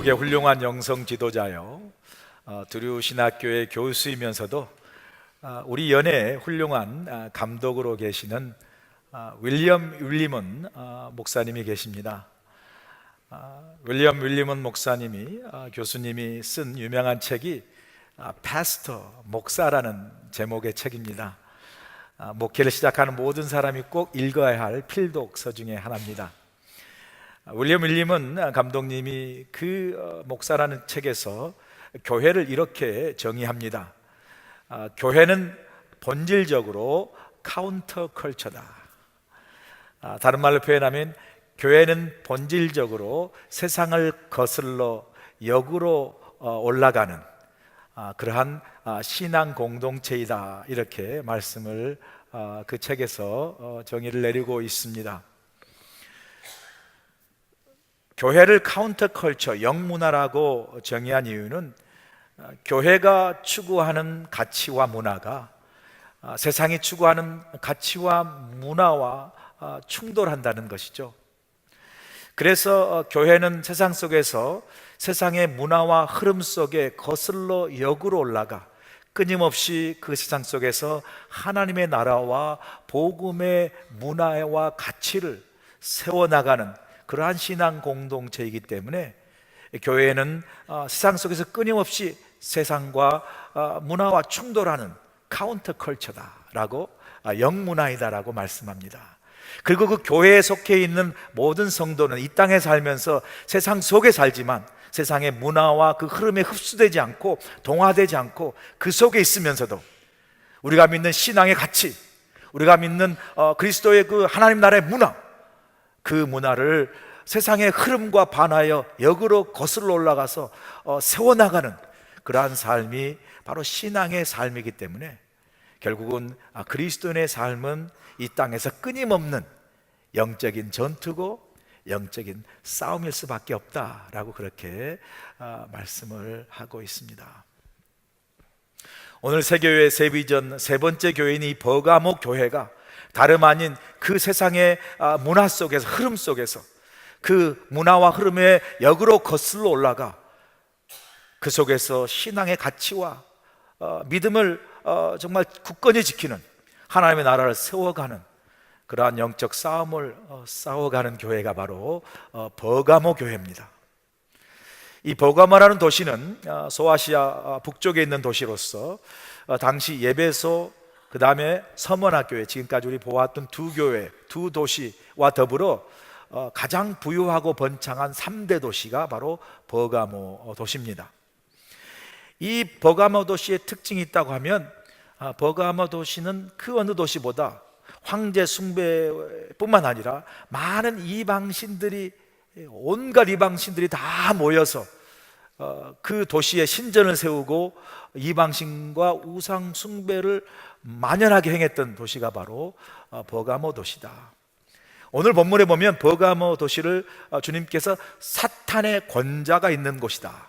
미국의 훌륭한 영성 지도자요, 두류 신학교의 교수이면서도 우리 연예의 훌륭한 감독으로 계시는 윌리엄 윌리먼 목사님이 계십니다. 윌리엄 윌리먼 목사님이 교수님이 쓴 유명한 책이 패스터, 목사라는 제목의 책입니다. 목회를 시작하는 모든 사람이 꼭 읽어야 할 필독서 중에 하나입니다. 윌리엄 윌리먼 감독님이 그 목사라는 책에서 교회를 이렇게 정의합니다. 교회는 본질적으로 카운터 컬처다. 다른 말로 표현하면 교회는 본질적으로 세상을 거슬러 역으로 올라가는 그러한 신앙 공동체이다, 이렇게 말씀을 그 책에서 정의를 내리고 있습니다. 교회를 카운터 컬처, 역문화라고 정의한 이유는 교회가 추구하는 가치와 문화가 세상이 추구하는 가치와 문화와 충돌한다는 것이죠. 그래서 교회는 세상 속에서 세상의 문화와 흐름 속에 거슬러 역으로 올라가 끊임없이 그 세상 속에서 하나님의 나라와 복음의 문화와 가치를 세워나가는 그러한 신앙 공동체이기 때문에 교회는 세상 속에서 끊임없이 세상과 문화와 충돌하는 카운터 컬처다라고, 역문화이다라고 말씀합니다. 그리고 그 교회에 속해 있는 모든 성도는 이 땅에 살면서 세상 속에 살지만 세상의 문화와 그 흐름에 흡수되지 않고 동화되지 않고 그 속에 있으면서도 우리가 믿는 신앙의 가치, 우리가 믿는 그리스도의 그 하나님 나라의 문화, 그 문화를 세상의 흐름과 반하여 역으로 거슬러 올라가서 세워나가는 그러한 삶이 바로 신앙의 삶이기 때문에 결국은 그리스도인의 삶은 이 땅에서 끊임없는 영적인 전투고 영적인 싸움일 수밖에 없다라고 그렇게 말씀을 하고 있습니다. 오늘 세교회 세비전 세 번째 교회인 이 버가모 교회가 다름 아닌 그 세상의 문화 속에서, 흐름 속에서 그 문화와 흐름의 역으로 거슬러 올라가 그 속에서 신앙의 가치와 믿음을 정말 굳건히 지키는 하나님의 나라를 세워가는 그러한 영적 싸움을 싸워가는 교회가 바로 버가모 교회입니다. 이 버가모라는 도시는 소아시아 북쪽에 있는 도시로서 당시 예배소, 그 다음에 서머나교회, 지금까지 우리 보았던 두 교회, 두 도시와 더불어 가장 부유하고 번창한 3대 도시가 바로 버가모 도시입니다. 이 버가모 도시의 특징이 있다고 하면 버가모 도시는 그 어느 도시보다 황제 숭배뿐만 아니라 많은 이방신들이, 온갖 이방신들이 다 모여서 그 도시에 신전을 세우고 이방신과 우상 숭배를 만연하게 행했던 도시가 바로 버가모 도시다. 오늘 본문에 보면 버가모 도시를 주님께서 사탄의 권자가 있는 곳이다,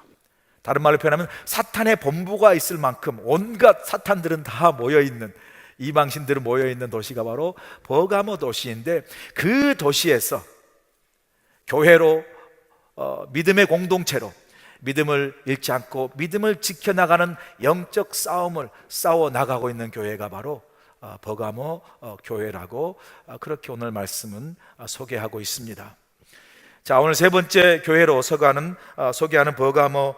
다른 말로 표현하면 사탄의 본부가 있을 만큼 온갖 사탄들은 다 모여있는, 이방신들은 모여있는 도시가 바로 버가모 도시인데, 그 도시에서 교회로 믿음의 공동체로 믿음을 잃지 않고 믿음을 지켜나가는 영적 싸움을 싸워나가고 있는 교회가 바로 버가모 교회라고 그렇게 오늘 말씀은 소개하고 있습니다. 자, 오늘 세 번째 교회로 소개하는 버가모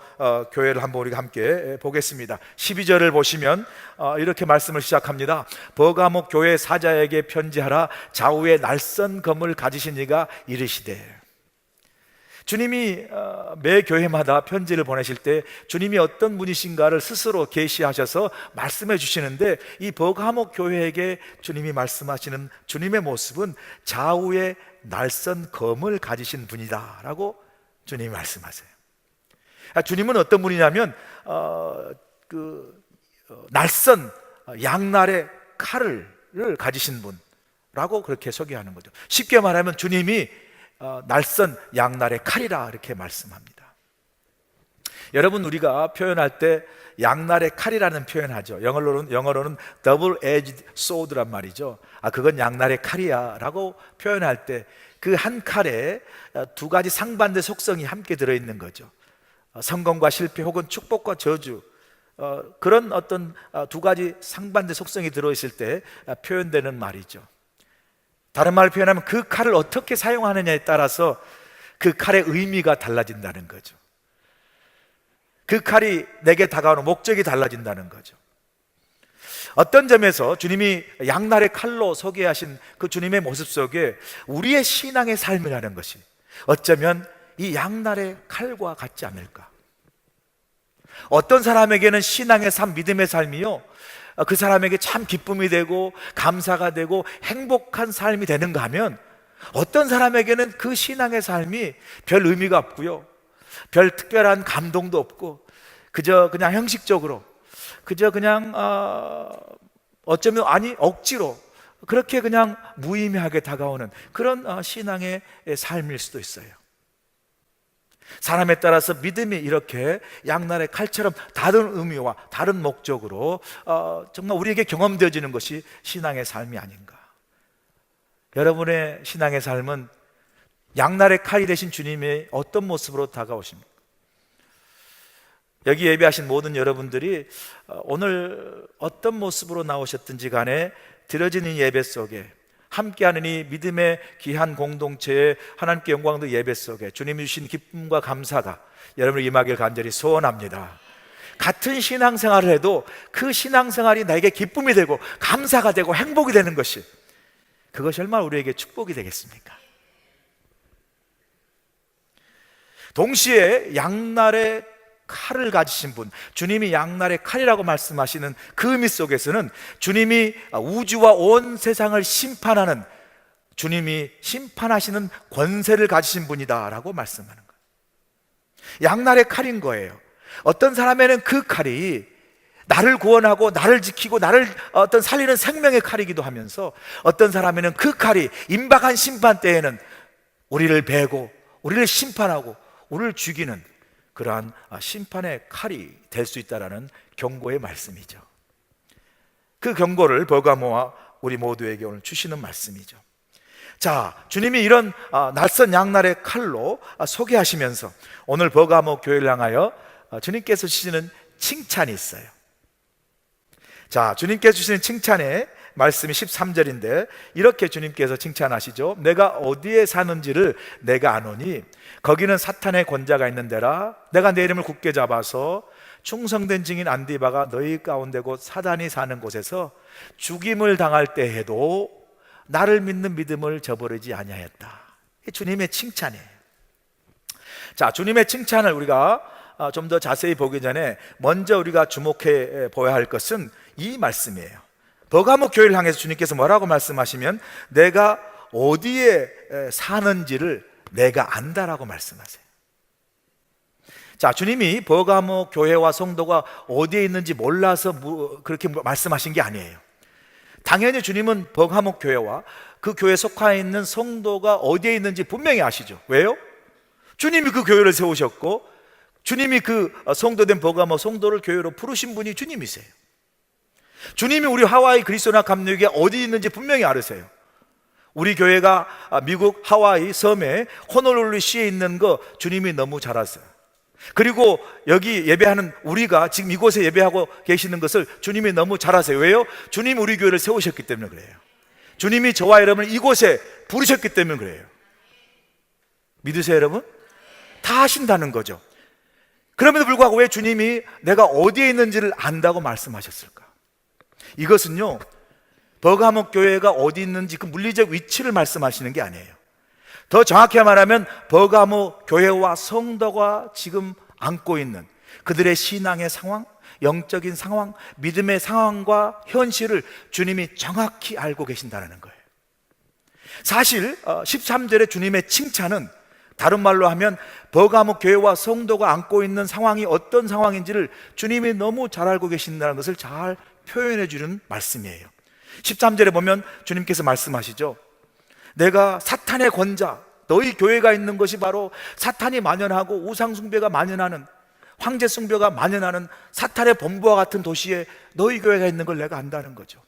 교회를 한번 우리가 함께 보겠습니다. 12절을 보시면 이렇게 말씀을 시작합니다. 버가모 교회 사자에게 편지하라. 좌우에 날선 검을 가지신 이가 이르시되. 주님이 매 교회마다 편지를 보내실 때 주님이 어떤 분이신가를 스스로 계시하셔서 말씀해 주시는데, 이 버가모 교회에게 주님이 말씀하시는 주님의 모습은 좌우에 날선 검을 가지신 분이다 라고 주님이 말씀하세요. 주님은 어떤 분이냐면 날선 양날의 칼을 가지신 분라고 그렇게 소개하는 거죠. 쉽게 말하면 주님이 날선 양날의 칼이라 이렇게 말씀합니다. 여러분, 우리가 표현할 때 양날의 칼이라는 표현하죠. 영어로는 double-edged sword란 말이죠. 그건 양날의 칼이야 라고 표현할 때 그 한 칼에 두 가지 상반된 속성이 함께 들어있는 거죠. 성공과 실패 혹은 축복과 저주, 그런 어떤 두 가지 상반된 속성이 들어있을 때 표현되는 말이죠. 다른 말로 표현하면 그 칼을 어떻게 사용하느냐에 따라서 그 칼의 의미가 달라진다는 거죠. 그 칼이 내게 다가오는 목적이 달라진다는 거죠. 어떤 점에서 주님이 양날의 칼로 소개하신 그 주님의 모습 속에 우리의 신앙의 삶이라는 것이 어쩌면 이 양날의 칼과 같지 않을까. 어떤 사람에게는 신앙의 삶, 믿음의 삶이요, 그 사람에게 참 기쁨이 되고 감사가 되고 행복한 삶이 되는가 하면, 어떤 사람에게는 그 신앙의 삶이 별 의미가 없고요, 별 특별한 감동도 없고 그저 그냥 형식적으로, 그저 그냥 어쩌면 억지로 그렇게 그냥 무의미하게 다가오는 그런 신앙의 삶일 수도 있어요. 사람에 따라서 믿음이 이렇게 양날의 칼처럼 다른 의미와 다른 목적으로 정말 우리에게 경험되어지는 것이 신앙의 삶이 아닌가. 여러분의 신앙의 삶은 양날의 칼이 되신 주님의 어떤 모습으로 다가오십니까? 여기 예배하신 모든 여러분들이 오늘 어떤 모습으로 나오셨든지 간에 드려지는 예배 속에, 함께하는 이 믿음의 귀한 공동체의 하나님께 영광도 예배 속에 주님이 주신 기쁨과 감사가 여러분을 임하길 간절히 소원합니다. 같은 신앙생활을 해도 그 신앙생활이 나에게 기쁨이 되고 감사가 되고 행복이 되는 것이, 그것이 얼마나 우리에게 축복이 되겠습니까? 동시에 양날의 칼을 가지신 분, 주님이 양날의 칼이라고 말씀하시는 그 의미 속에서는 주님이 우주와 온 세상을 심판하는, 주님이 심판하시는 권세를 가지신 분이다라고 말씀하는 거예요. 양날의 칼인 거예요. 어떤 사람에는 그 칼이 나를 구원하고 나를 지키고 나를 어떤 살리는 생명의 칼이기도 하면서, 어떤 사람에는 그 칼이 임박한 심판 때에는 우리를 베고 우리를 심판하고 우리를 죽이는 그러한 심판의 칼이 될 수 있다는 경고의 말씀이죠. 그 경고를 버가모와 우리 모두에게 오늘 주시는 말씀이죠. 자, 주님이 이런 낯선 양날의 칼로 소개하시면서 오늘 버가모 교회를 향하여 주님께서 주시는 칭찬이 있어요. 자, 주님께서 주시는 칭찬의 말씀이 13절인데 이렇게 주님께서 칭찬하시죠. 내가 어디에 사는지를 내가 아노니 거기는 사탄의 권자가 있는 데라. 내가 내 이름을 굳게 잡아서 충성된 증인 안디바가 너희 가운데 곧 사단이 사는 곳에서 죽임을 당할 때에도 나를 믿는 믿음을 저버리지 아니하였다. 주님의 칭찬이에요. 자, 주님의 칭찬을 우리가 좀 더 자세히 보기 전에 먼저 우리가 주목해 보아야 할 것은 이 말씀이에요. 버가모 교회를 향해서 주님께서 뭐라고 말씀하시면 내가 어디에 사는지를 내가 안다라고 말씀하세요. 자, 주님이 버가모 교회와 성도가 어디에 있는지 몰라서 그렇게 말씀하신 게 아니에요. 당연히 주님은 버가모 교회와 그 교회에 속해 있는 성도가 어디에 있는지 분명히 아시죠. 왜요? 주님이 그 교회를 세우셨고 주님이 그 성도된 버가모 성도를 교회로 부르신 분이 주님이세요. 주님이 우리 하와이 그리스도나 감리교회 어디 있는지 분명히 알으세요. 우리 교회가 미국 하와이 섬에 호놀룰루시에 있는 거 주님이 너무 잘 아세요. 그리고 여기 예배하는 우리가 지금 이곳에 예배하고 계시는 것을 주님이 너무 잘 아세요. 왜요? 주님이 우리 교회를 세우셨기 때문에 그래요. 주님이 저와 여러분을 이곳에 부르셨기 때문에 그래요. 믿으세요, 여러분? 다 아신다는 거죠. 그럼에도 불구하고 왜 주님이 내가 어디에 있는지를 안다고 말씀하셨을까? 이것은요, 버가모 교회가 어디 있는지 그 물리적 위치를 말씀하시는 게 아니에요. 더 정확히 말하면 버가모 교회와 성도가 지금 안고 있는 그들의 신앙의 상황, 영적인 상황, 믿음의 상황과 현실을 주님이 정확히 알고 계신다는 거예요. 사실 13절의 주님의 칭찬은 다른 말로 하면 버가모 교회와 성도가 안고 있는 상황이 어떤 상황인지를 주님이 너무 잘 알고 계신다는 것을 잘 표현해 주는 말씀이에요. 13절에 보면 주님께서 말씀하시죠. 내가 사탄의 권자, 너희 교회가 있는 것이 바로 사탄이 만연하고 우상숭배가 만연하는, 황제숭배가 만연하는 사탄의 본부와 같은 도시에 너희 교회가 있는 걸 내가 안다는 거죠.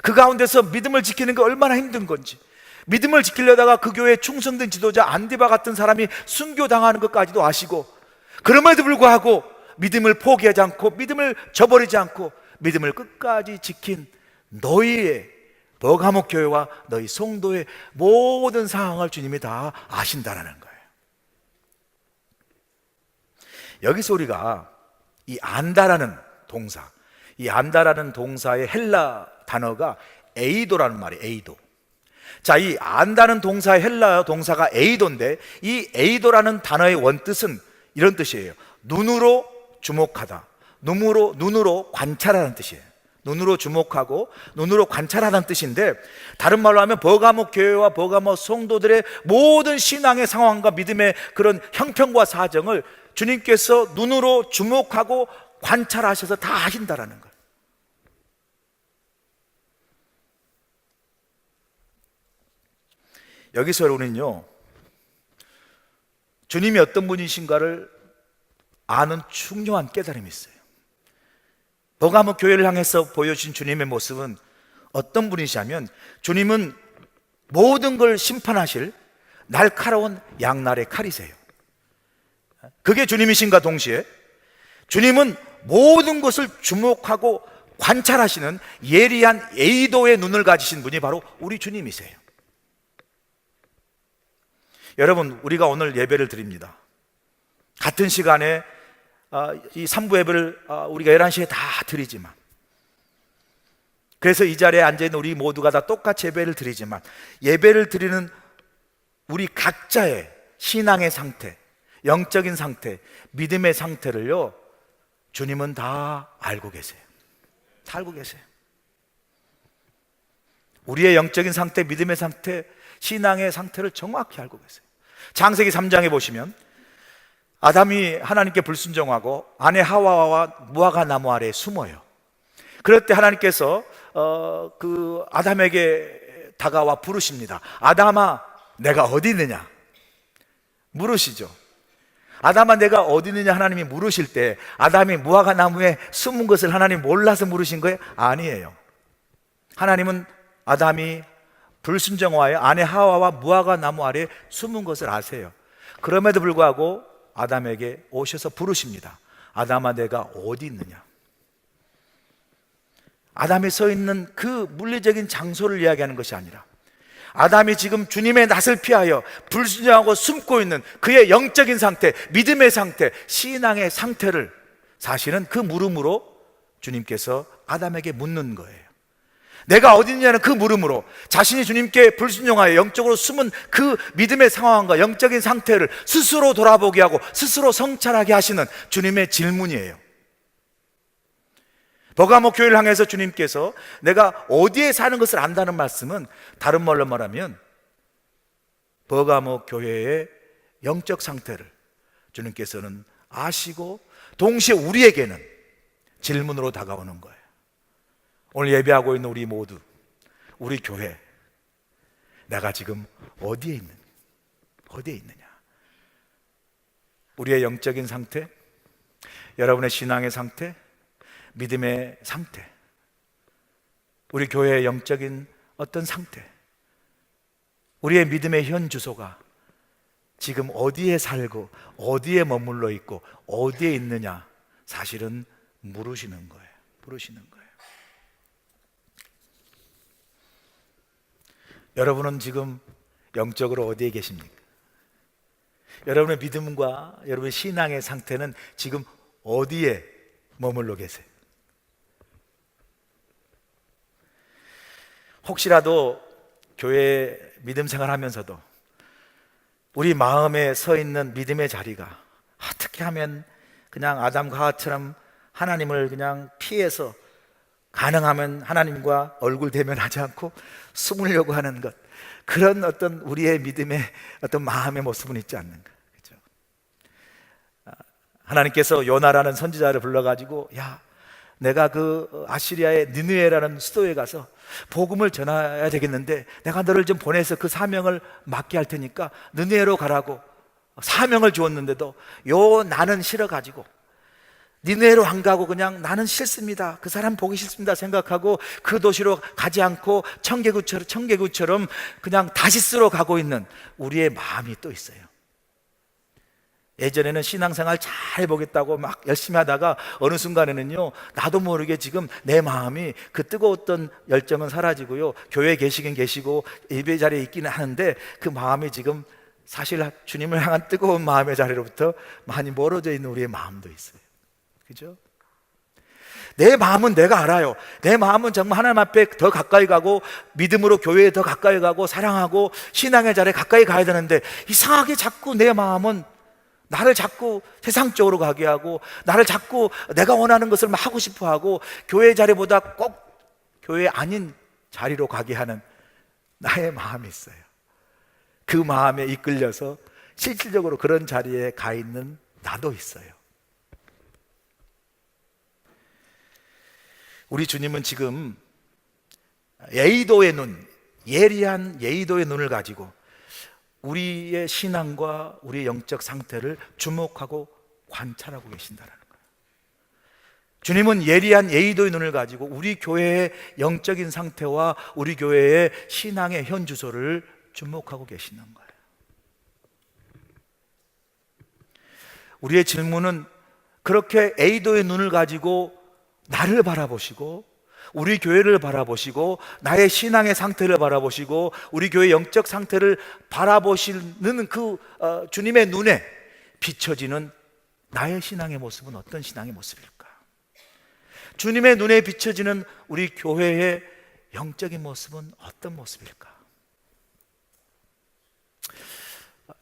그 가운데서 믿음을 지키는 게 얼마나 힘든 건지, 믿음을 지키려다가 그 교회에 충성된 지도자 안디바 같은 사람이 순교당하는 것까지도 아시고, 그럼에도 불구하고 믿음을 포기하지 않고 믿음을 저버리지 않고 믿음을 끝까지 지킨 너희의 버가목 교회와 너희 성도의 모든 상황을 주님이 다 아신다라는 거예요. 여기서 우리가 이 안다라는 동사, 이 안다라는 동사의 헬라 단어가 에이도라는 말이에요. 에이도. 자, 이 안다는 동사의 헬라 동사가 에이도인데, 이 에이도라는 단어의 원뜻은 이런 뜻이에요. 눈으로 주목하다, 눈으로 관찰하는 뜻이에요. 눈으로 주목하고 눈으로 관찰하는 뜻인데, 다른 말로 하면 버가목 교회와 버가목 성도들의 모든 신앙의 상황과 믿음의 그런 형편과 사정을 주님께서 눈으로 주목하고 관찰하셔서 다 아신다라는 거예요. 여기서 우리는요, 주님이 어떤 분이신가를 아는 중요한 깨달음이 있어요. 버가목 교회를 향해서 보여주신 주님의 모습은 어떤 분이시냐면, 주님은 모든 걸 심판하실 날카로운 양날의 칼이세요. 그게 주님이신가 동시에 주님은 모든 것을 주목하고 관찰하시는 예리한 에이도의 눈을 가지신 분이 바로 우리 주님이세요. 여러분, 우리가 오늘 예배를 드립니다. 같은 시간에 이 3부 예배를 우리가 11시에 다 드리지만, 그래서 이 자리에 앉아있는 우리 모두가 다 똑같이 예배를 드리지만, 예배를 드리는 우리 각자의 신앙의 상태, 영적인 상태, 믿음의 상태를요, 주님은 다 알고 계세요. 다 알고 계세요. 우리의 영적인 상태, 믿음의 상태, 신앙의 상태를 정확히 알고 계세요. 창세기 3장에 보시면 아담이 하나님께 불순종하고 아내 하와와 무화과 나무 아래에 숨어요. 그럴 때 하나님께서 그 아담에게 다가와 부르십니다. 아담아, 내가 어디 있느냐 물으시죠. 아담아, 내가 어디 있느냐 하나님이 물으실 때 아담이 무화과 나무에 숨은 것을 하나님 몰라서 물으신 거예요? 아니에요. 하나님은 아담이 불순종하여 아내 하와와 무화과 나무 아래에 숨은 것을 아세요. 그럼에도 불구하고 아담에게 오셔서 부르십니다. 아담아, 내가 어디 있느냐. 아담이 서 있는 그 물리적인 장소를 이야기하는 것이 아니라, 아담이 지금 주님의 낯을 피하여 불순종하고 숨고 있는 그의 영적인 상태, 믿음의 상태, 신앙의 상태를 사실은 그 물음으로 주님께서 아담에게 묻는 거예요. 내가 어디 있냐는 그 물음으로 자신이 주님께 불순종하여 영적으로 숨은 그 믿음의 상황과 영적인 상태를 스스로 돌아보게 하고 스스로 성찰하게 하시는 주님의 질문이에요. 버가목 교회를 향해서 주님께서 내가 어디에 사는 것을 안다는 말씀은 다른 말로 말하면 버가목 교회의 영적 상태를 주님께서는 아시고 동시에 우리에게는 질문으로 다가오는 거예요. 오늘 예배하고 있는 우리 모두, 우리 교회, 내가 지금 어디에 있느냐? 어디에 있느냐? 우리의 영적인 상태, 여러분의 신앙의 상태, 믿음의 상태, 우리 교회의 영적인 어떤 상태, 우리의 믿음의 현 주소가 지금 어디에 살고 어디에 머물러 있고 어디에 있느냐, 사실은 물으시는 거예요. 물으시는 거예요. 여러분은 지금 영적으로 어디에 계십니까? 여러분의 믿음과 여러분의 신앙의 상태는 지금 어디에 머물러 계세요? 혹시라도 교회 믿음 생활하면서도 우리 마음에 서 있는 믿음의 자리가 어떻게 하면 그냥 아담과 하와처럼 하나님을 그냥 피해서 가능하면 하나님과 얼굴 대면하지 않고 숨으려고 하는 것, 그런 어떤 우리의 믿음의 어떤 마음의 모습은 있지 않는가? 그렇죠? 하나님께서 요나라는 선지자를 불러가지고, 야, 내가 그 아시리아의 니느웨라는 수도에 가서 복음을 전해야 되겠는데 내가 너를 좀 보내서 그 사명을 맡게 할 테니까 니느웨로 가라고 사명을 주었는데도 요 나는 싫어가지고 니느웨로 안 가고 그냥 나는 싫습니다, 그 사람 보기 싫습니다 생각하고 그 도시로 가지 않고 청개구처럼 그냥 다시스로 가고 있는 우리의 마음이 또 있어요. 예전에는 신앙생활 잘 해보겠다고 막 열심히 하다가 어느 순간에는요, 나도 모르게 지금 내 마음이 그 뜨거웠던 열정은 사라지고요, 교회에 계시긴 계시고 예배 자리에 있기는 하는데 그 마음이 지금 사실 주님을 향한 뜨거운 마음의 자리로부터 많이 멀어져 있는 우리의 마음도 있어요. 그죠? 내 마음은 내가 알아요. 내 마음은 정말 하나님 앞에 더 가까이 가고 믿음으로 교회에 더 가까이 가고 사랑하고 신앙의 자리에 가까이 가야 되는데, 이상하게 자꾸 내 마음은 나를 자꾸 세상 쪽으로 가게 하고, 나를 자꾸 내가 원하는 것을 막 하고 싶어 하고, 교회 자리보다 꼭 교회 아닌 자리로 가게 하는 나의 마음이 있어요. 그 마음에 이끌려서 실질적으로 그런 자리에 가 있는 나도 있어요. 우리 주님은 지금 예의도의 눈, 예리한 예의도의 눈을 가지고 우리의 신앙과 우리의 영적 상태를 주목하고 관찰하고 계신다는 거예요. 주님은 예리한 예의도의 눈을 가지고 우리 교회의 영적인 상태와 우리 교회의 신앙의 현주소를 주목하고 계시는 거예요. 우리의 질문은 그렇게 예의도의 눈을 가지고 나를 바라보시고 우리 교회를 바라보시고 나의 신앙의 상태를 바라보시고 우리 교회의 영적 상태를 바라보시는 그 주님의 눈에 비춰지는 나의 신앙의 모습은 어떤 신앙의 모습일까? 주님의 눈에 비춰지는 우리 교회의 영적인 모습은 어떤 모습일까?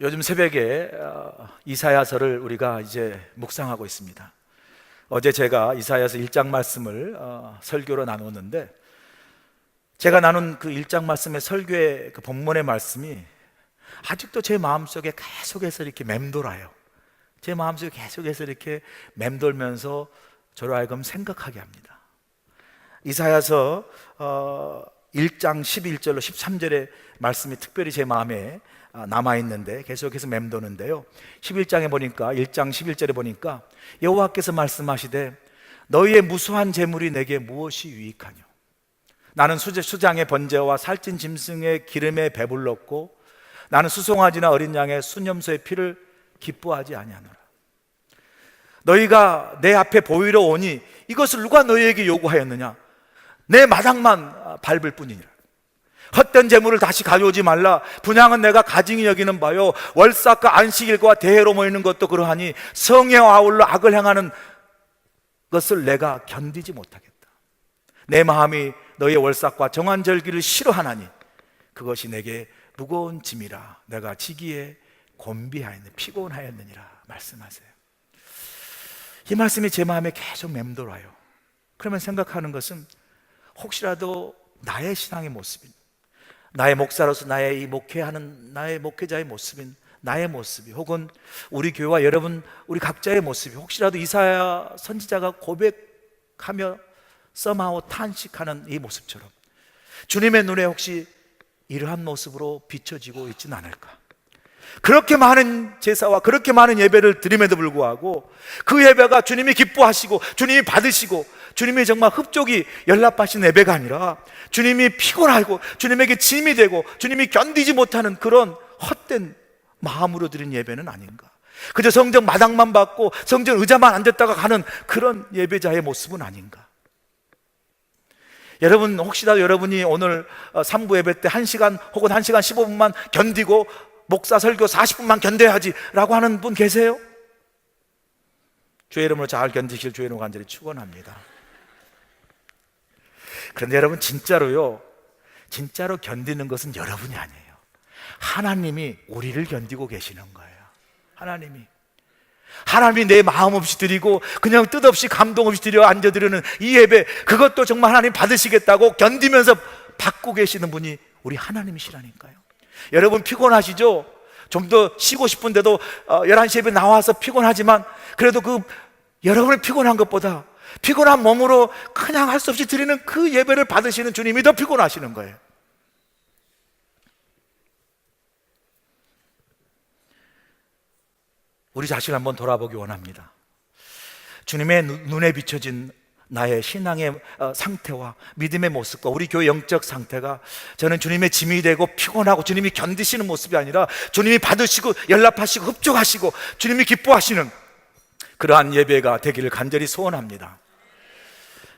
요즘 새벽에 이사야서를 우리가 이제 묵상하고 있습니다. 어제 제가 이사야서 1장 말씀을 설교로 나눴는데, 제가 나눈 그 1장 말씀의 설교의 그 본문의 말씀이 아직도 제 마음속에 계속해서 이렇게 맴돌아요. 제 마음속에 계속해서 이렇게 맴돌면서 저로 하여금 생각하게 합니다. 이사야서 1장 11절로 13절의 말씀이 특별히 제 마음에 남아있는데 계속해서 맴도는데요, 11장에 보니까 1장 11절에 보니까 여호와께서 말씀하시되 너희의 무수한 재물이 내게 무엇이 유익하뇨? 나는 수장의 번제와 살찐 짐승의 기름에 배불렀고 나는 수송아지나 어린 양의 순염소의 피를 기뻐하지 아니하노라. 너희가 내 앞에 보이러 오니 이것을 누가 너희에게 요구하였느냐? 내 마당만 밟을 뿐이니라. 헛된 재물을 다시 가져오지 말라. 분향은 내가 가증히 여기는 바요, 월삭과 안식일과 대회로 모이는 것도 그러하니 성회와 아울러 악을 행하는 것을 내가 견디지 못하겠다. 내 마음이 너의 월삭과 정한절기를 싫어하나니 그것이 내게 무거운 짐이라. 내가 지기에 곤비하였느니 피곤하였느니라 말씀하세요. 이 말씀이 제 마음에 계속 맴돌아요. 그러면 생각하는 것은 혹시라도 나의 신앙의 모습인, 나의 목사로서 나의 이 목회하는 나의 목회자의 모습인 나의 모습이, 혹은 우리 교회와 여러분 우리 각자의 모습이 혹시라도 이사야 선지자가 고백하며 썸하고 탄식하는 이 모습처럼 주님의 눈에 혹시 이러한 모습으로 비춰지고 있지는 않을까? 그렇게 많은 제사와 그렇게 많은 예배를 드림에도 불구하고 그 예배가 주님이 기뻐하시고 주님이 받으시고 주님이 정말 흡족이 연락하시는 예배가 아니라 주님이 피곤하고 주님에게 짐이 되고 주님이 견디지 못하는 그런 헛된 마음으로 드린 예배는 아닌가? 그저 성전 마당만 받고 성전 의자만 앉았다가 가는 그런 예배자의 모습은 아닌가? 여러분, 혹시라도 여러분이 오늘 3부 예배 때 1시간 혹은 1시간 15분만 견디고 목사 설교 40분만 견뎌야지 라고 하는 분 계세요? 주의 이름으로 잘 견디실 주의 이름으로 간절히 축원합니다. 그런데 여러분, 진짜로 견디는 것은 여러분이 아니에요. 하나님이 우리를 견디고 계시는 거예요. 하나님이 내 마음 없이 드리고 그냥 뜻없이 감동 없이 드려 앉아드리는 이 예배, 그것도 정말 하나님 받으시겠다고 견디면서 받고 계시는 분이 우리 하나님이시라니까요. 여러분 피곤하시죠? 좀 더 쉬고 싶은데도 11시 예배 나와서 피곤하지만 그래도 그 여러분이 피곤한 것보다 피곤한 몸으로 그냥 할 수 없이 드리는 그 예배를 받으시는 주님이 더 피곤하시는 거예요. 우리 자신을 한번 돌아보기 원합니다. 주님의 눈에 비춰진 나의 신앙의 상태와 믿음의 모습과 우리 교회 영적 상태가 저는 주님의 짐이 되고 피곤하고 주님이 견디시는 모습이 아니라 주님이 받으시고 연락하시고 흡족하시고 주님이 기뻐하시는 그러한 예배가 되기를 간절히 소원합니다.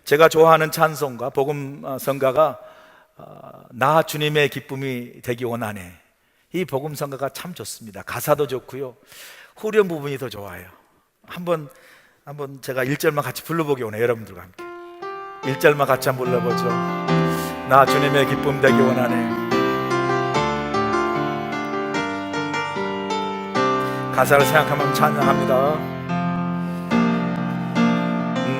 제가 좋아하는 찬송가 복음성가가 나 주님의 기쁨이 되기 원하네. 이 복음성가가 참 좋습니다. 가사도 좋고요, 후렴 부분이 더 좋아요. 한번 제가 1절만 같이 불러보기 원해요. 여러분들과 함께 1절만 같이 한번 불러보죠. 나 주님의 기쁨 되기 원하네. 가사를 생각하면 찬양합니다.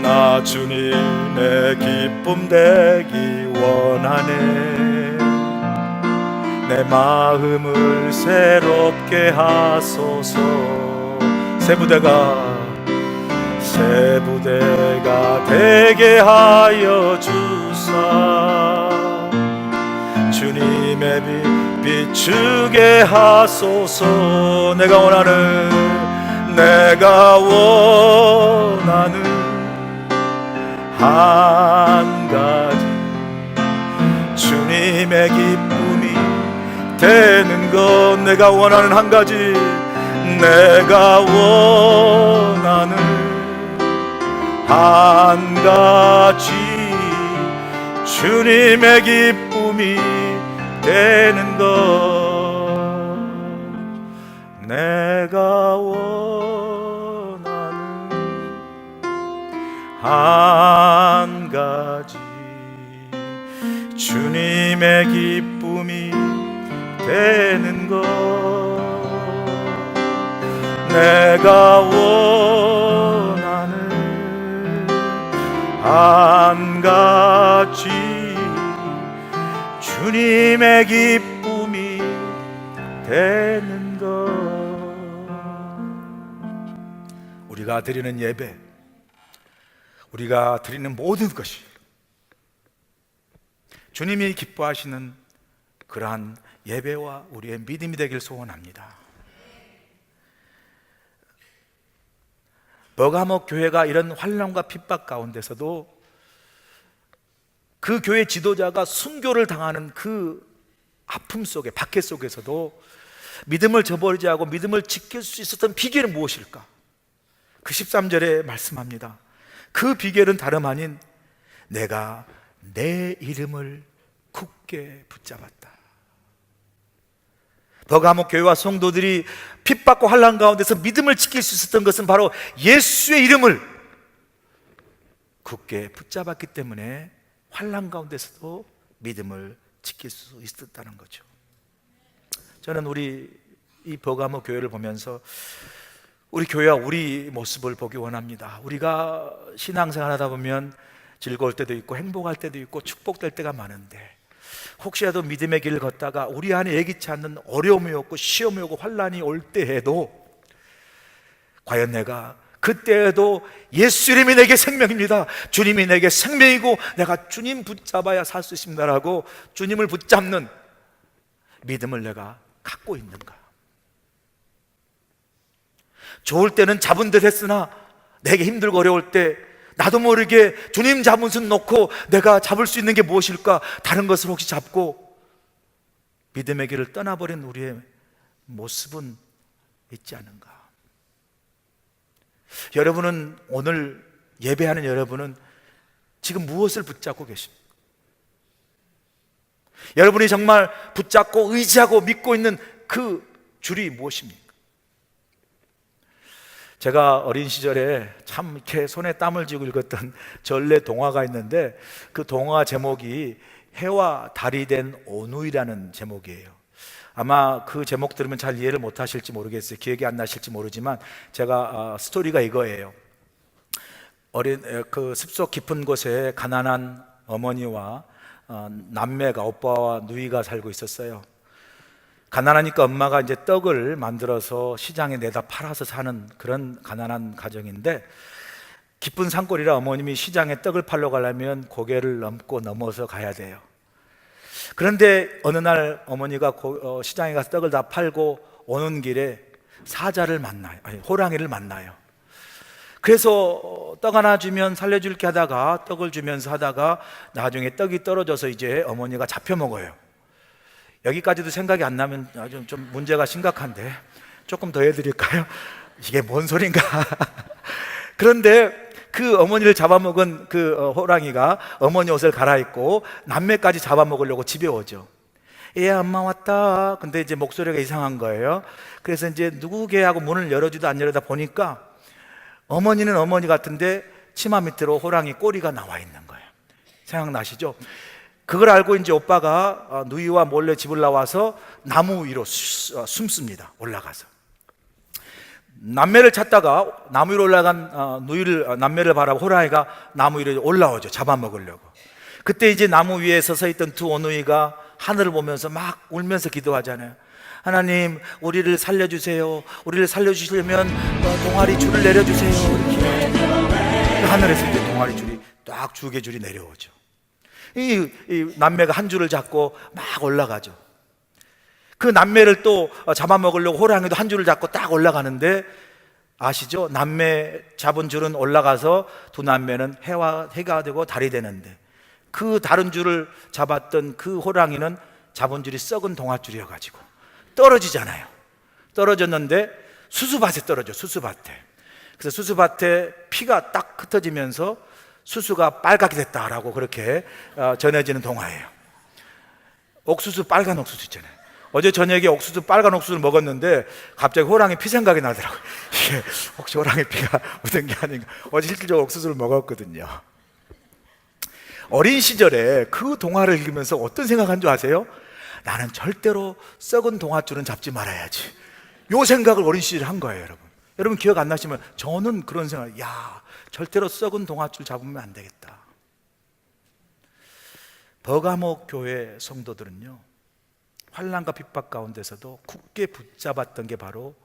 나 주님의 기쁨 되기 원하네. 내 마음을 새롭게 하소서. 새 부대가 되게 하여 주사. 주님의 빛 비추게 하소서. 내가 원하는 한 가지 주님의 기쁨이 되는 것. 내가 원하는 한 가지, 내가 원하는 한 가지 주님의 기쁨이 되는 것. 내가 원하는 한 가지 주님의 기쁨이 되는 것. 내가 원하는 한 가지 주님의 기쁨이 되는 것. 우리가 드리는 예배, 우리가 드리는 모든 것이 주님이 기뻐하시는 그러한 예배와 우리의 믿음이 되길 소원합니다. 버가모 교회가 이런 환난과 핍박 가운데서도 그 교회 지도자가 순교를 당하는 그 아픔 속에, 박해 속에서도 믿음을 저버리지 않고 믿음을 지킬 수 있었던 비결은 무엇일까? 그 13절에 말씀합니다. 그 비결은 다름 아닌 내가 내 이름을 굳게 붙잡았다. 버가모 교회와 성도들이 핍박과 환난 가운데서 믿음을 지킬 수 있었던 것은 바로 예수의 이름을 굳게 붙잡았기 때문에 환난 가운데서도 믿음을 지킬 수 있었다는 거죠. 저는 우리 이 버가모 교회를 보면서 우리 교회와 우리 모습을 보기 원합니다. 우리가 신앙생활 하다 보면 즐거울 때도 있고 행복할 때도 있고 축복될 때가 많은데, 혹시라도 믿음의 길을 걷다가 우리 안에 예기치 않는 어려움이 오고 시험이 오고 환난이 올 때에도 과연 내가 그때에도 예수 이름이 내게 생명입니다, 주님이 내게 생명이고 내가 주님 붙잡아야 살 수 있습니다라고 주님을 붙잡는 믿음을 내가 갖고 있는가? 좋을 때는 잡은 듯 했으나 내게 힘들고 어려울 때 나도 모르게 주님 잡은 손 놓고 내가 잡을 수 있는 게 무엇일까? 다른 것을 혹시 잡고 믿음의 길을 떠나버린 우리의 모습은 있지 않은가? 여러분은, 오늘 예배하는 여러분은 지금 무엇을 붙잡고 계십니까? 여러분이 정말 붙잡고 의지하고 믿고 있는 그 줄이 무엇입니까? 제가 어린 시절에 참 이렇게 손에 땀을 쥐고 읽었던 전래 동화가 있는데, 그 동화 제목이 해와 달이 된 오누이라는 제목이에요. 아마 그 제목 들으면 잘 이해를 못 하실지 모르겠어요. 기억이 안 나실지 모르지만 제가 스토리가 이거예요. 그 숲속 깊은 곳에 가난한 어머니와 남매가, 오빠와 누이가 살고 있었어요. 가난하니까 엄마가 이제 떡을 만들어서 시장에 내다 팔아서 사는 그런 가난한 가정인데, 깊은 산골이라 어머님이 시장에 떡을 팔러 가려면 고개를 넘어서 가야 돼요. 그런데 어느 날 어머니가 시장에 가서 떡을 다 팔고 오는 길에 사자를 만나요. 아니, 호랑이를 만나요. 그래서 떡 하나 주면 살려줄게 하다가 떡을 주면서 하다가 나중에 떡이 떨어져서 이제 어머니가 잡혀 먹어요. 여기까지도 생각이 안 나면 좀 문제가 심각한데 조금 더 해드릴까요? 이게 뭔 소린가? 그런데 그 어머니를 잡아먹은 그 호랑이가 어머니 옷을 갈아입고 남매까지 잡아먹으려고 집에 오죠. 예, 엄마 왔다. 근데 이제 목소리가 이상한 거예요. 그래서 이제 누구게 하고 문을 열어주도 안 열어다 보니까 어머니는 어머니 같은데 치마 밑으로 호랑이 꼬리가 나와 있는 거예요. 생각나시죠? 그걸 알고 이제 오빠가 누이와 몰래 집을 나와서 나무 위로 숨습니다. 올라가서 남매를 찾다가 나무 위로 올라간 남매를 바라보 호랑이가 나무 위로 올라오죠. 잡아먹으려고. 그때 이제 나무 위에 서서 있던 두 어누이가 하늘을 보면서 막 울면서 기도하잖아요. 하나님, 우리를 살려주세요. 우리를 살려주시려면 동아리 줄을 내려주세요. 이렇게 하늘에서 이제 동아리 줄이 딱 주개줄이 내려오죠. 이 남매가 한 줄을 잡고 막 올라가죠. 그 남매를 또 잡아먹으려고 호랑이도 한 줄을 잡고 딱 올라가는데, 아시죠? 남매 잡은 줄은 올라가서 두 남매는 해가 되고 달이 되는데, 그 다른 줄을 잡았던 그 호랑이는 잡은 줄이 썩은 동아줄이어가지고 떨어지잖아요. 떨어졌는데 수수밭에 떨어져. 수수밭에. 그래서 수수밭에 피가 딱 흩어지면서 수수가 빨갛게 됐다라고 그렇게 전해지는 동화예요. 옥수수, 빨간 옥수수 있잖아요. 어제 저녁에 옥수수, 빨간 옥수수를 먹었는데 갑자기 호랑이 피 생각이 나더라고요. 이게 혹시 호랑이 피가 묻은 게 아닌가. 어제 실질적으로 옥수수를 먹었거든요. 어린 시절에 그 동화를 읽으면서 어떤 생각한 줄 아세요? 나는 절대로 썩은 동아줄은 잡지 말아야지. 요 생각을 어린 시절에 한 거예요, 여러분. 여러분 기억 안 나시면 저는 그런 생각, 절대로 썩은 동아줄 잡으면 안 되겠다. 버가모 교회 성도들은요, 환난과 핍박 가운데서도 굳게 붙잡았던 게 바로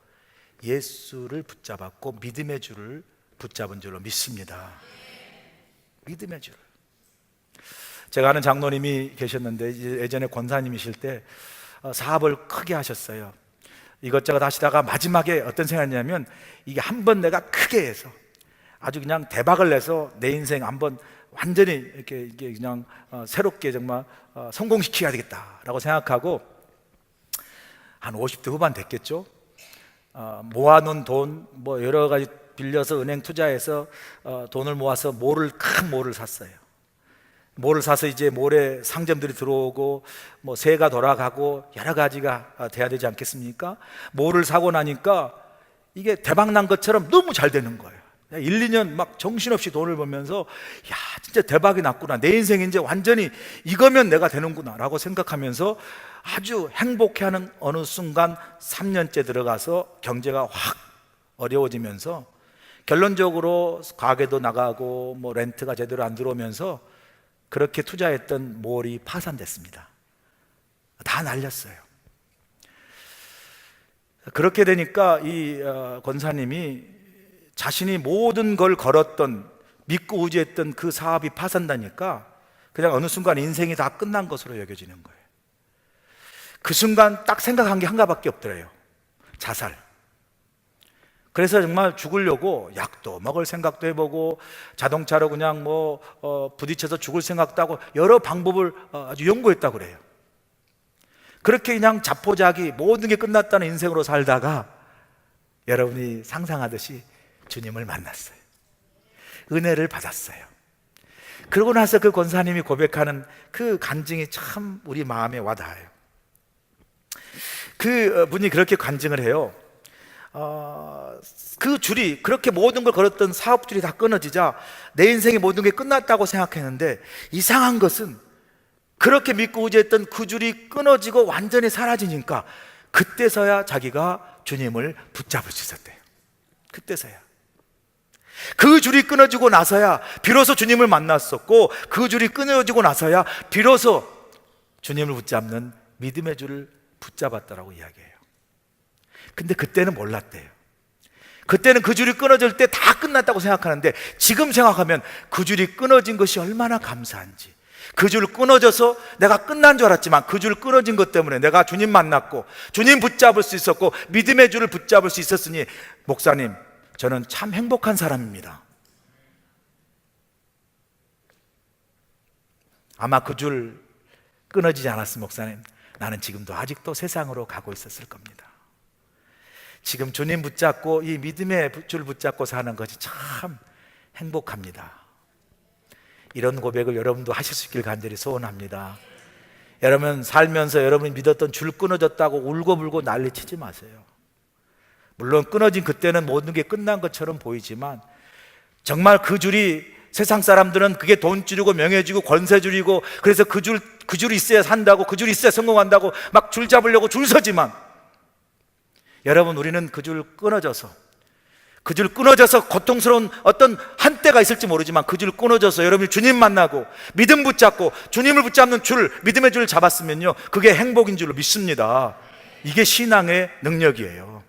예수를 붙잡았고 믿음의 줄을 붙잡은 줄로 믿습니다. 믿음의 줄을. 제가 아는 장로님이 계셨는데 예전에 권사님이실 때 사업을 크게 하셨어요. 이것저것 하시다가 마지막에 어떤 생각이냐면, 이게 한번 내가 크게 해서 아주 그냥 대박을 내서 내 인생 한번 완전히 이렇게 그냥 새롭게 정말 성공시켜야 되겠다라고 생각하고, 한 50대 후반 됐겠죠. 모아놓은 돈 뭐 여러 가지 빌려서 은행 투자해서 돈을 모아서 큰 몰을 샀어요. 몰을 사서 이제 몰에 상점들이 들어오고 뭐 새가 돌아가고 여러 가지가 돼야 되지 않겠습니까? 몰을 사고 나니까 이게 대박 난 것처럼 너무 잘 되는 거예요. 1, 2년 막 정신없이 돈을 벌면서 진짜 대박이 났구나, 내 인생 이제 완전히 이거면 내가 되는구나 라고 생각하면서 아주 행복해하는 어느 순간 3년째 들어가서 경제가 확 어려워지면서 결론적으로 가게도 나가고 뭐 렌트가 제대로 안 들어오면서 그렇게 투자했던 몰이 파산됐습니다. 다 날렸어요. 그렇게 되니까 이 권사님이 자신이 모든 걸 걸었던, 믿고 의지했던 그 사업이 파산다니까 그냥 어느 순간 인생이 다 끝난 것으로 여겨지는 거예요. 그 순간 딱 생각한 게 하나밖에 없더래요. 자살. 그래서 정말 죽으려고 약도 먹을 생각도 해보고 자동차로 그냥 부딪혀서 죽을 생각도 하고 여러 방법을 아주 연구했다고 그래요. 그렇게 그냥 자포자기 모든 게 끝났다는 인생으로 살다가 여러분이 상상하듯이 주님을 만났어요. 은혜를 받았어요. 그러고 나서 그 권사님이 고백하는 그 간증이 참 우리 마음에 와닿아요. 그 분이 그렇게 간증을 해요. 그 줄이, 그렇게 모든 걸 걸었던 사업줄이 다 끊어지자 내 인생의 모든 게 끝났다고 생각했는데, 이상한 것은 그렇게 믿고 의지했던 그 줄이 끊어지고 완전히 사라지니까 그때서야 자기가 주님을 붙잡을 수 있었대요. 그때서야. 그 줄이 끊어지고 나서야 비로소 주님을 만났었고, 그 줄이 끊어지고 나서야 비로소 주님을 붙잡는 믿음의 줄을 붙잡았다라고 이야기해요. 근데 그때는 몰랐대요. 그때는 그 줄이 끊어질 때 다 끝났다고 생각하는데, 지금 생각하면 그 줄이 끊어진 것이 얼마나 감사한지. 그 줄 끊어져서 내가 끝난 줄 알았지만 그 줄 끊어진 것 때문에 내가 주님 만났고 주님 붙잡을 수 있었고 믿음의 줄을 붙잡을 수 있었으니, 목사님, 저는 참 행복한 사람입니다. 아마 그 줄 끊어지지 않았으면 목사님, 나는 지금도 아직도 세상으로 가고 있었을 겁니다. 지금 주님 붙잡고 이 믿음의 줄 붙잡고 사는 것이 참 행복합니다. 이런 고백을 여러분도 하실 수 있길 간절히 소원합니다. 여러분 살면서 여러분이 믿었던 줄 끊어졌다고 울고불고 난리치지 마세요. 물론 끊어진 그때는 모든 게 끝난 것처럼 보이지만 정말 그 줄이, 세상 사람들은 그게 돈줄이고 명예줄이고 권세줄이고, 그래서 그 줄 있어야 산다고, 그 줄 있어야 성공한다고 막 줄 잡으려고 줄 서지만, 여러분 우리는 그 줄 끊어져서 고통스러운 어떤 한때가 있을지 모르지만 그 줄 끊어져서 여러분이 주님 만나고 믿음 붙잡고 주님을 붙잡는 줄, 믿음의 줄을 잡았으면요, 그게 행복인 줄로 믿습니다. 이게 신앙의 능력이에요.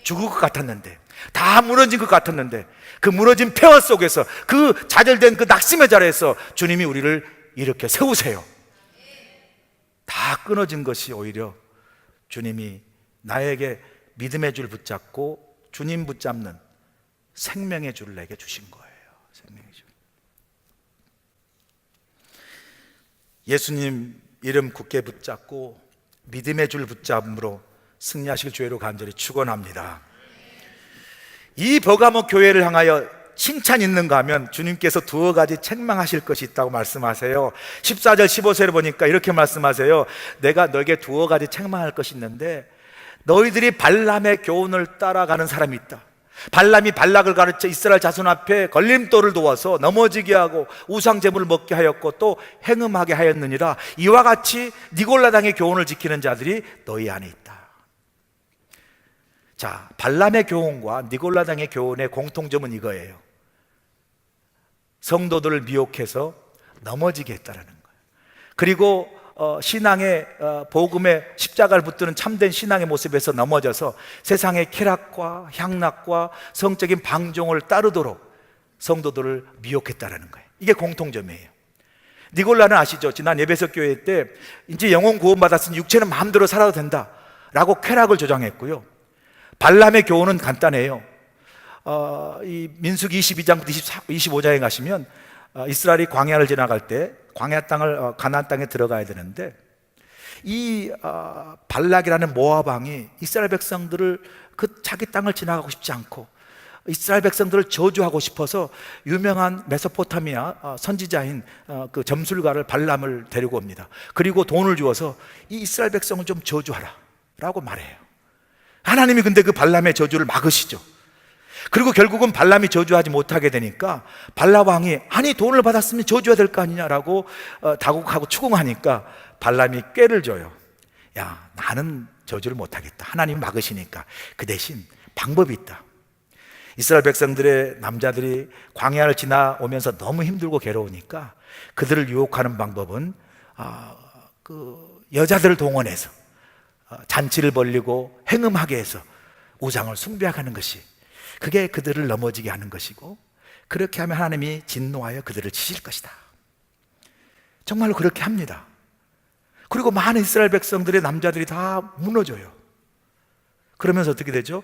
죽을 것 같았는데, 다 무너진 것 같았는데, 그 무너진 폐허 속에서, 그 좌절된 그 낙심의 자리에서 주님이 우리를 이렇게 세우세요. 다 끊어진 것이 오히려 주님이 나에게 믿음의 줄 붙잡고 주님 붙잡는 생명의 줄을 내게 주신 거예요. 생명의 줄. 예수님 이름 굳게 붙잡고 믿음의 줄 붙잡음으로 승리하실 주의로 간절히 축원합니다. 이 버가모 교회를 향하여 칭찬 있는가 하면 주님께서 두어 가지 책망하실 것이 있다고 말씀하세요. 14절 15절을 보니까 이렇게 말씀하세요. 내가 너에게 두어 가지 책망할 것이 있는데, 너희들이 발람의 교훈을 따라가는 사람이 있다. 발람이 발락을 가르쳐 이스라엘 자손 앞에 걸림돌을 놓아서 넘어지게 하고 우상 제물을 먹게 하였고 또 행음하게 하였느니라. 이와 같이 니골라당의 교훈을 지키는 자들이 너희 안에 있다. 자, 발람의 교훈과 니골라당의 교훈의 공통점은 이거예요. 성도들을 미혹해서 넘어지게 했다라는 거예요. 그리고 신앙의 복음의 십자가를 붙드는 참된 신앙의 모습에서 넘어져서 세상의 쾌락과 향락과 성적인 방종을 따르도록 성도들을 미혹했다라는 거예요. 이게 공통점이에요. 니골라는 아시죠? 지난 에베소 교회 때 이제 영혼 구원받았으니 육체는 마음대로 살아도 된다라고 쾌락을 조장했고요. 발람의 교훈은 간단해요. 이 민수기 22장부터 25장에 가시면 이스라엘이 광야를 지나갈 때 광야 땅을 가나안 땅에 들어가야 되는데, 이 발락이라는 모압 왕이 이스라엘 백성들을 그 자기 땅을 지나가고 싶지 않고 이스라엘 백성들을 저주하고 싶어서 유명한 메소포타미아 선지자인 그 점술가를 발람을 데리고 옵니다. 그리고 돈을 주어서 이 이스라엘 백성을 좀 저주하라 라고 말해요. 하나님이 근데 그 발람의 저주를 막으시죠. 그리고 결국은 발람이 저주하지 못하게 되니까 발람 왕이 아니 돈을 받았으면 저주해야 될 거 아니냐라고 다국하고 추궁하니까 발람이 꾀를 줘요. 야, 나는 저주를 못하겠다. 하나님이 막으시니까 그 대신 방법이 있다. 이스라엘 백성들의 남자들이 광야를 지나오면서 너무 힘들고 괴로우니까 그들을 유혹하는 방법은 그 여자들을 동원해서 잔치를 벌리고 행음하게 해서 우상을 숭배하는 것이, 그게 그들을 넘어지게 하는 것이고, 그렇게 하면 하나님이 진노하여 그들을 치실 것이다. 정말로 그렇게 합니다. 그리고 많은 이스라엘 백성들의 남자들이 다 무너져요. 그러면서 어떻게 되죠?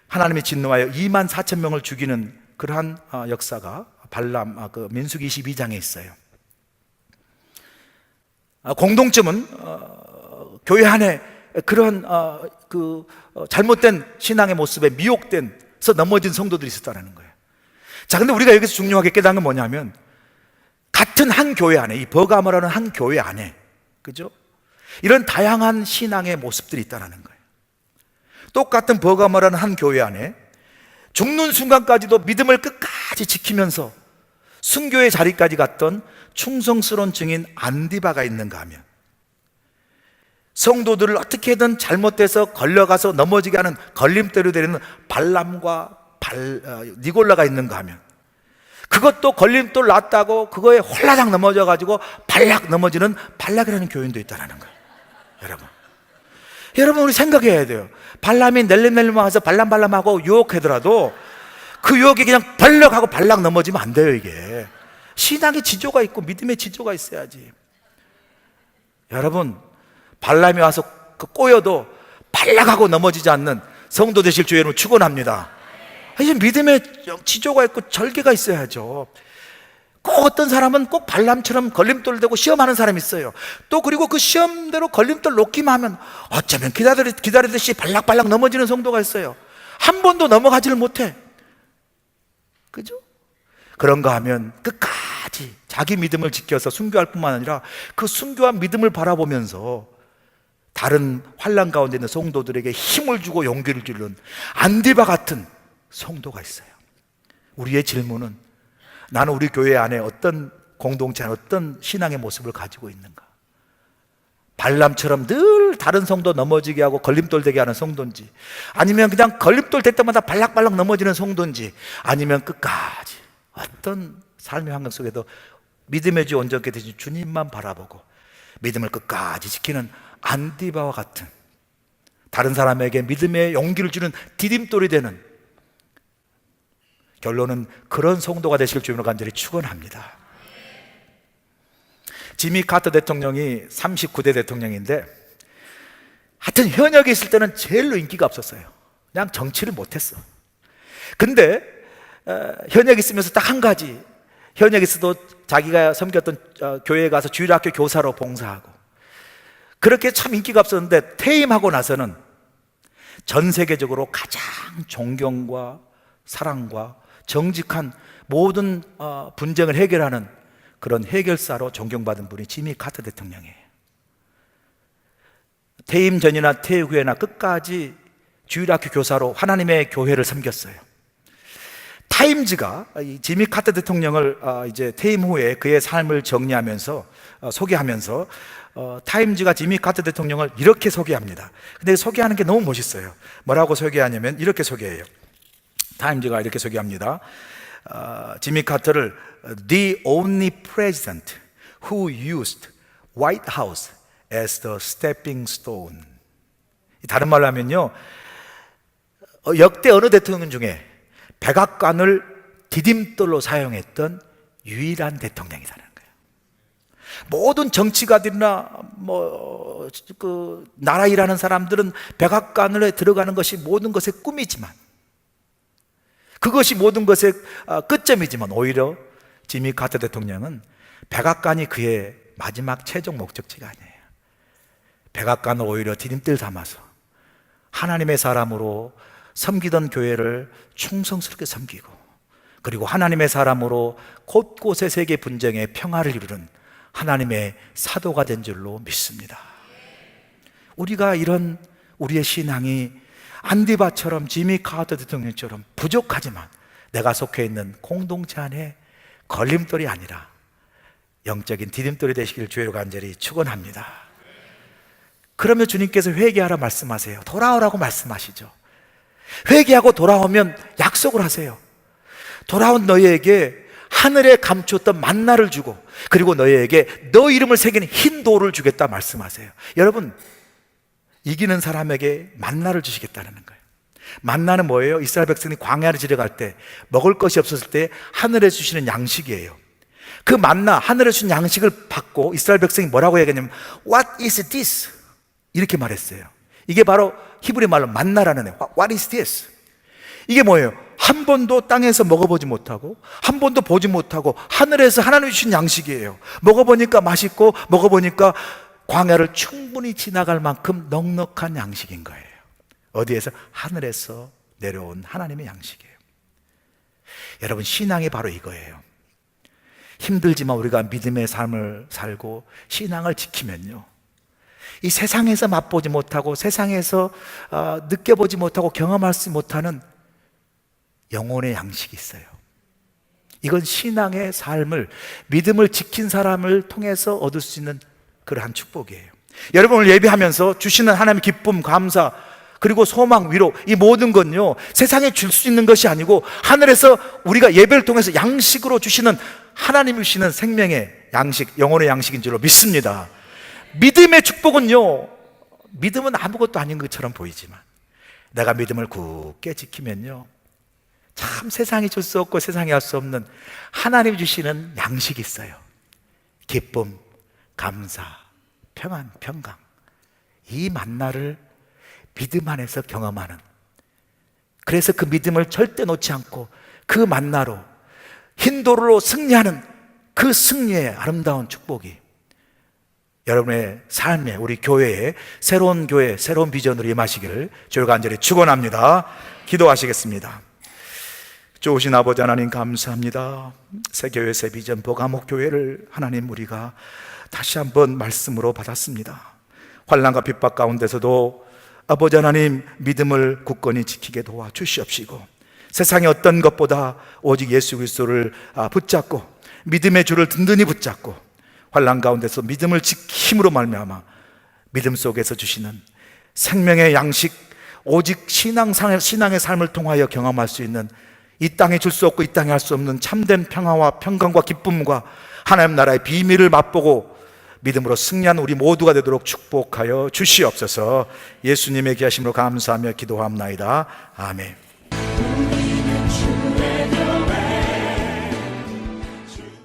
하나님이 진노하여 2만 4천 명을 죽이는 그러한 역사가 발람 그 민수기 22장에 있어요. 공동점은 교회 안에 그런 잘못된 신앙의 모습에 미혹돼서 넘어진 성도들이 있었다는 거예요. 자, 근데 우리가 여기서 중요하게 깨닫는 건 뭐냐면, 같은 한 교회 안에, 이 버가모라는 한 교회 안에, 그죠? 이런 다양한 신앙의 모습들이 있다는 거예요. 똑같은 버가모라는 한 교회 안에 죽는 순간까지도 믿음을 끝까지 지키면서 순교의 자리까지 갔던 충성스러운 증인 안디바가 있는가 하면, 성도들을 어떻게든 잘못돼서 걸려가서 넘어지게 하는 걸림돌이 되는 발람과 니골라가 있는가 하면, 그것도 걸림돌 놨다고 그거에 홀라당 넘어져가지고 발락 넘어지는 발락이라는 교인도 있다는 거예요. 여러분 우리 생각해야 돼요. 발람이 낼름낼름 와서 발람하고 유혹하더라도 그 유혹이 그냥 벌럭하고 발락 넘어지면 안 돼요. 이게 신앙의 지조가 있고 믿음의 지조가 있어야지. 여러분, 발람이 와서 꼬여도 발락하고 넘어지지 않는 성도 되실 주 여러분 축원합니다. 이제 믿음의 지조가 있고 절개가 있어야죠. 꼭 어떤 사람은 꼭 발람처럼 걸림돌 대고 시험하는 사람이 있어요. 또 그리고 그 시험대로 걸림돌 놓기만 하면 어쩌면 기다리듯이 발락발락 넘어지는 성도가 있어요. 한 번도 넘어가지를 못해. 그죠? 그런가 하면 끝까지 자기 믿음을 지켜서 순교할 뿐만 아니라 그 순교한 믿음을 바라보면서 다른 환난 가운데 있는 성도들에게 힘을 주고 용기를 주는 안디바 같은 성도가 있어요. 우리의 질문은 나는 우리 교회 안에 어떤 공동체 안에 어떤 신앙의 모습을 가지고 있는가? 발람처럼 늘 다른 성도 넘어지게 하고 걸림돌 되게 하는 성도인지, 아니면 그냥 걸림돌 될 때마다 발락발락 넘어지는 성도인지, 아니면 끝까지 어떤 삶의 환경 속에도 믿음의 주 온전케 되신 주님만 바라보고 믿음을 끝까지 지키는 안디바와 같은, 다른 사람에게 믿음의 용기를 주는 디딤돌이 되는, 결론은 그런 성도가 되실 주님을 간절히 축원합니다. 지미 카터 대통령이 39대 대통령인데, 하여튼 현역에 있을 때는 제일로 인기가 없었어요. 그냥 정치를 못했어. 근데 현역에 있으면서 딱 한 가지, 현역에 있어도 자기가 섬겼던 교회에 가서 주일학교 교사로 봉사하고, 그렇게 참 인기가 없었는데 퇴임하고 나서는 전 세계적으로 가장 존경과 사랑과 정직한 모든 분쟁을 해결하는 그런 해결사로 존경받은 분이 지미 카터 대통령이에요. 퇴임 전이나 퇴임 후에나 끝까지 주일학교 교사로 하나님의 교회를 섬겼어요. 타임즈가 이 지미 카터 대통령을 이제 퇴임 후에 그의 삶을 정리하면서 소개하면서 타임즈가 지미 카터 대통령을 이렇게 소개합니다. 근데 소개하는 게 너무 멋있어요. 뭐라고 소개하냐면 이렇게 소개해요. 타임즈가 이렇게 소개합니다. 지미 카터를 The only president who used White House as the stepping stone. 다른 말로 하면요, 역대 어느 대통령 중에 백악관을 디딤돌로 사용했던 유일한 대통령이라는 거예요. 모든 정치가들이나 그 나라 일하는 사람들은 백악관에 들어가는 것이 모든 것의 꿈이지만, 그것이 모든 것의 끝점이지만, 오히려 지미 카터 대통령은 백악관이 그의 마지막 최종 목적지가 아니에요. 백악관을 오히려 디딤돌 삼아서 하나님의 사람으로 섬기던 교회를 충성스럽게 섬기고, 그리고 하나님의 사람으로 곳곳의 세계 분쟁에 평화를 이루는 하나님의 사도가 된 줄로 믿습니다. 우리가 이런 우리의 신앙이 안디바처럼 지미 카터 대통령처럼 부족하지만 내가 속해 있는 공동체 안에 걸림돌이 아니라 영적인 디딤돌이 되시기를 주의로 간절히 축원합니다. 그러면 주님께서 회개하라 말씀하세요. 돌아오라고 말씀하시죠. 회개하고 돌아오면 약속을 하세요. 돌아온 너희에게 하늘에 감추었던 만나를 주고, 그리고 너희에게 너 이름을 새긴 흰 돌을 주겠다 말씀하세요. 여러분, 이기는 사람에게 만나를 주시겠다는 거예요. 만나는 뭐예요? 이스라엘 백성이 광야를 지나갈 때 먹을 것이 없었을 때 하늘에 주시는 양식이에요. 그 만나, 하늘에 주신 양식을 받고 이스라엘 백성이 뭐라고 얘기했냐면 What is this? 이렇게 말했어요. 이게 바로 히브리 말로 만나라는 애예요. What is this? 이게 뭐예요? 한 번도 땅에서 먹어보지 못하고 한 번도 보지 못하고 하늘에서 하나님 주신 양식이에요. 먹어보니까 맛있고, 먹어보니까 광야를 충분히 지나갈 만큼 넉넉한 양식인 거예요. 어디에서? 하늘에서 내려온 하나님의 양식이에요. 여러분, 신앙이 바로 이거예요. 힘들지만 우리가 믿음의 삶을 살고 신앙을 지키면요, 이 세상에서 맛보지 못하고 세상에서 느껴보지 못하고 경험하지 못하는 영혼의 양식이 있어요. 이건 신앙의 삶을, 믿음을 지킨 사람을 통해서 얻을 수 있는 그러한 축복이에요. 여러분, 오늘 예배하면서 주시는 하나님의 기쁨, 감사, 그리고 소망, 위로, 이 모든 건요, 세상에 줄 수 있는 것이 아니고 하늘에서 우리가 예배를 통해서 양식으로 주시는, 하나님이 주시는 생명의 양식, 영혼의 양식인 줄로 믿습니다. 믿음의 축복은요, 믿음은 아무것도 아닌 것처럼 보이지만 내가 믿음을 굳게 지키면요, 참 세상이 줄 수 없고 세상이 할 수 없는 하나님이 주시는 양식이 있어요. 기쁨, 감사, 평안, 평강. 이 만나를 믿음 안에서 경험하는 그래서 그 믿음을 절대 놓지 않고 그 만나로 흰 도로로 승리하는 그 승리의 아름다운 축복이 여러분의 삶에, 우리 교회에 새로운 교회, 새로운 비전으로 임하시기를 주여 간절히 축원합니다. 기도하시겠습니다. 좋으신 아버지 하나님 감사합니다. 새 교회, 새 비전, 보감옥 교회를 하나님 우리가 다시 한번 말씀으로 받았습니다. 환난과 핍박 가운데서도 아버지 하나님 믿음을 굳건히 지키게 도와주시옵시고, 세상의 어떤 것보다 오직 예수 그리스도를 붙잡고 믿음의 줄을 든든히 붙잡고 환난 가운데서 믿음을 지킴으로 말미암아 믿음 속에서 주시는 생명의 양식, 오직 신앙의 삶을 통하여 경험할 수 있는, 이 땅에 줄 수 없고 이 땅에 할 수 없는 참된 평화와 평강과 기쁨과 하나님 나라의 비밀을 맛보고 믿음으로 승리한 우리 모두가 되도록 축복하여 주시옵소서. 예수님의 귀하심으로 감사하며 기도합나이다. 아멘.